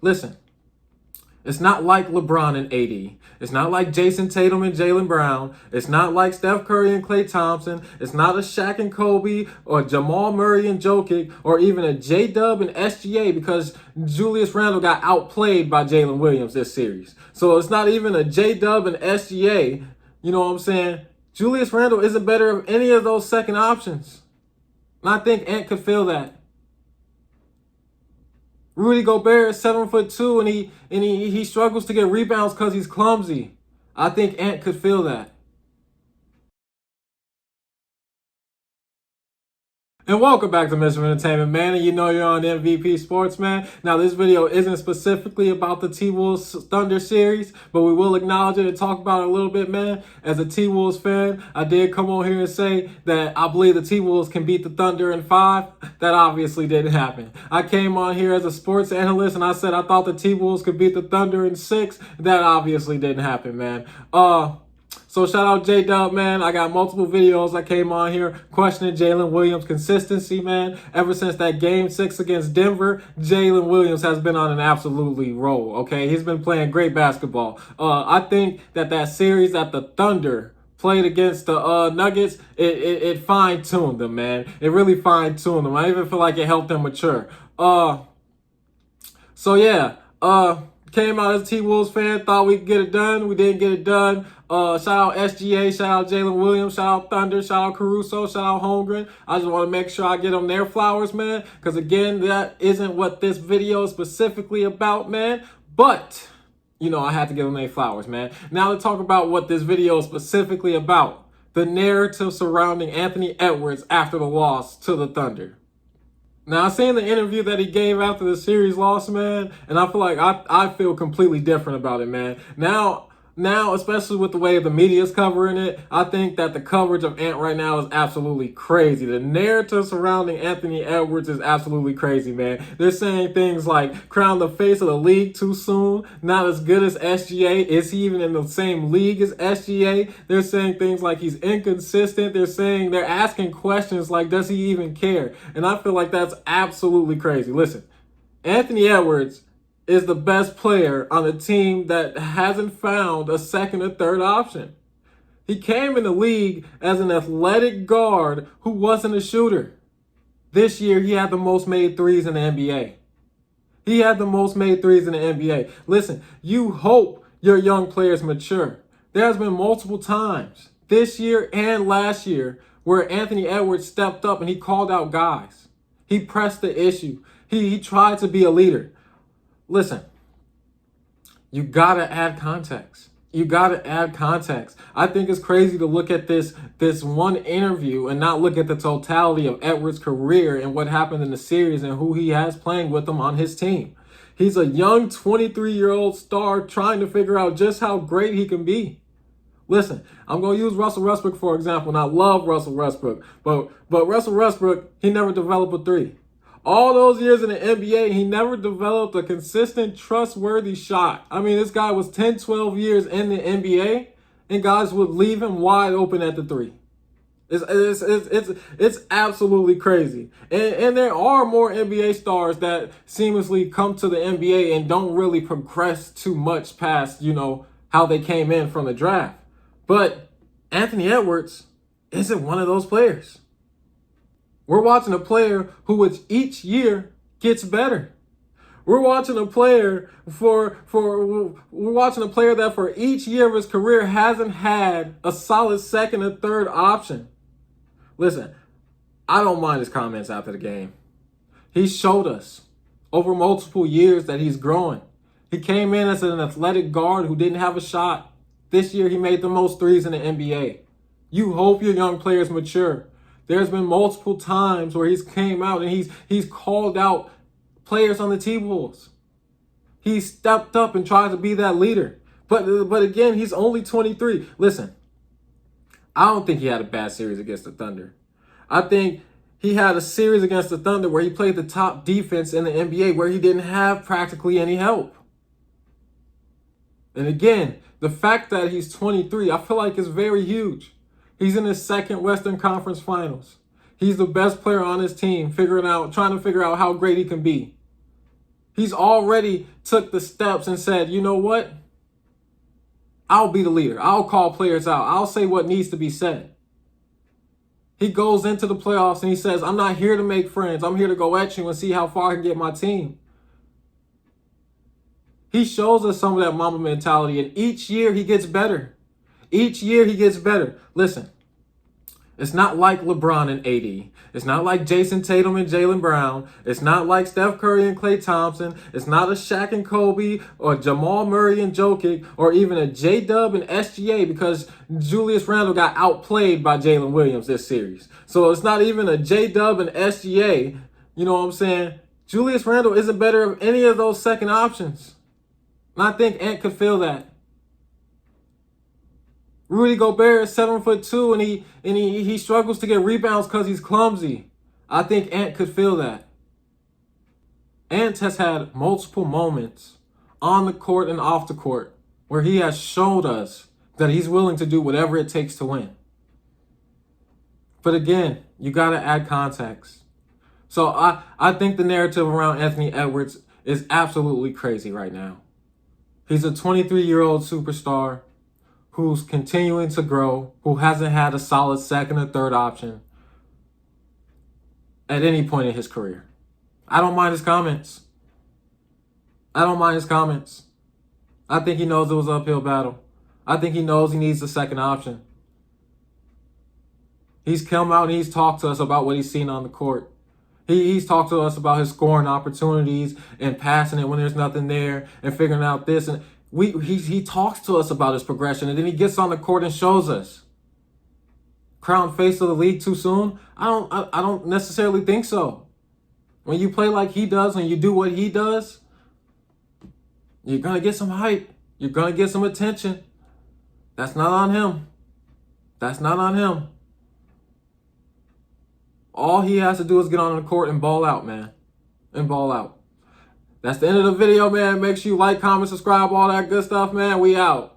Listen, it's not like LeBron and AD. It's not like Jason Tatum and Jaylen Brown. It's not like Steph Curry and Klay Thompson. It's not a Shaq and Kobe or Jamal Murray and Jokic or even a J-Dub and SGA because Julius Randle got outplayed by Jalen Williams this series. So it's not even a J-Dub and SGA. You know what I'm saying? Julius Randle isn't better than any of those second options. And I think Ant could feel that. Rudy Gobert is 7'2", and he struggles to get rebounds because he's clumsy. I think Ant could feel that. And welcome back to Mischief Entertainment, man. And you know you're on MVP Sports, man. Now, this video isn't specifically about the T-Wolves Thunder series, but we will acknowledge it and talk about it a little bit, man. As a T-Wolves fan, I did come on here and say that I believe the T-Wolves can beat the Thunder in 5. That obviously didn't happen. I came on here as a sports analyst, and I said I thought the T-Wolves could beat the Thunder in 6. That obviously didn't happen, man. So shout out J-Dub, man. I got multiple videos I came on here questioning Jalen Williams' consistency, man. Ever since that Game 6 against Denver, Jalen Williams has been on an absolutely roll, okay? He's been playing great basketball. I think that series that the Thunder played against the Nuggets, it fine-tuned them, man. It really fine-tuned them. I even feel like it helped them mature. So yeah, came out as a T-Wolves fan, thought we could get it done. We didn't get it done. Shout out SGA, shout out Jalen Williams, shout out Thunder, shout out Caruso, shout out Holmgren. I just want to make sure I get them their flowers, man. Because again, that isn't what this video is specifically about, man. But, you know, I had to give them their flowers, man. Now to talk about what this video is specifically about. The narrative surrounding Anthony Edwards after the loss to the Thunder. Now, I seen the interview that he gave after the series loss, man, and I feel like I feel completely different about it, man. Now, especially with the way the media is covering it, I think that the coverage of Ant right now is absolutely crazy. The narrative surrounding Anthony Edwards is absolutely crazy, man. They're saying things like, crown the face of the league too soon, not as good as SGA. Is he even in the same league as SGA? They're saying things like he's inconsistent. They're asking questions like, does he even care? And I feel like that's absolutely crazy. Listen, Anthony Edwards is the best player on a team that hasn't found a second or third option. He came in the league as an athletic guard who wasn't a shooter. This year, he had the most made threes in the NBA. He had the most made threes in the NBA. Listen, you hope your young players mature. There has been multiple times this year and last year where Anthony Edwards stepped up and he called out guys. He pressed the issue. He tried to be a leader. Listen, you gotta add context. You gotta add context. I think it's crazy to look at this one interview and not look at the totality of Edwards' career and what happened in the series and who he has playing with him on his team. He's a young 23-year-old star trying to figure out just how great he can be. Listen, I'm going to use Russell Westbrook for example, and I love Russell Westbrook, but Russell Westbrook, he never developed a three. All those years in the NBA, he never developed a consistent, trustworthy shot. I mean, this guy was 10, 12 years in the NBA, and guys would leave him wide open at the three. It's absolutely crazy. And there are more NBA stars that seamlessly come to the NBA and don't really progress too much past, you know, how they came in from the draft. But Anthony Edwards isn't one of those players. We're watching a player who each year gets better. We're watching a player that for each year of his career hasn't had a solid second or third option. Listen, I don't mind his comments after the game. He showed us over multiple years that he's growing. He came in as an athletic guard who didn't have a shot. This year he made the most threes in the NBA. You hope your young players mature. There's been multiple times where he's came out and he's called out players on the T-Wolves. He stepped up and tried to be that leader. But again, he's only 23. Listen, I don't think he had a bad series against the Thunder. I think he had a series against the Thunder where he played the top defense in the NBA where he didn't have practically any help. And again, the fact that he's 23, I feel like is very huge. He's in his second Western Conference Finals. He's the best player on his team, trying to figure out how great he can be. He's already took the steps and said, you know what? I'll be the leader. I'll call players out. I'll say what needs to be said. He goes into the playoffs and he says, I'm not here to make friends. I'm here to go at you and see how far I can get my team. He shows us some of that Mamba mentality, and each year he gets better. Each year he gets better. Listen, it's not like LeBron and AD. It's not like Jason Tatum and Jaylen Brown. It's not like Steph Curry and Klay Thompson. It's not a Shaq and Kobe or Jamal Murray and Jokic or even a J-Dub and SGA, because Julius Randle got outplayed by Jalen Williams this series. So it's not even a J-Dub and SGA. You know what I'm saying? Julius Randle isn't better than any of those second options. And I think Ant could feel that. Rudy Gobert is 7'2", and he struggles to get rebounds because he's clumsy. I think Ant could feel that. Ant has had multiple moments on the court and off the court where he has showed us that he's willing to do whatever it takes to win. But again, you got to add context. So I think the narrative around Anthony Edwards is absolutely crazy right now. He's a 23-year-old superstar who's continuing to grow, who hasn't had a solid second or third option at any point in his career. I don't mind his comments. I think he knows it was an uphill battle. I think he knows he needs a second option. He's come out and he's talked to us about what he's seen on the court. He's talked to us about his scoring opportunities and passing it when there's nothing there and figuring out this. And he talks to us about his progression, and then he gets on the court and shows us. Crown face of the league too soon? I don't necessarily think so. When you play like he does and you do what he does, you're going to get some hype. You're going to get some attention. That's not on him. All he has to do is get on the court and ball out, man. And ball out. That's the end of the video, man. Make sure you like, comment, subscribe, all that good stuff, man. We out.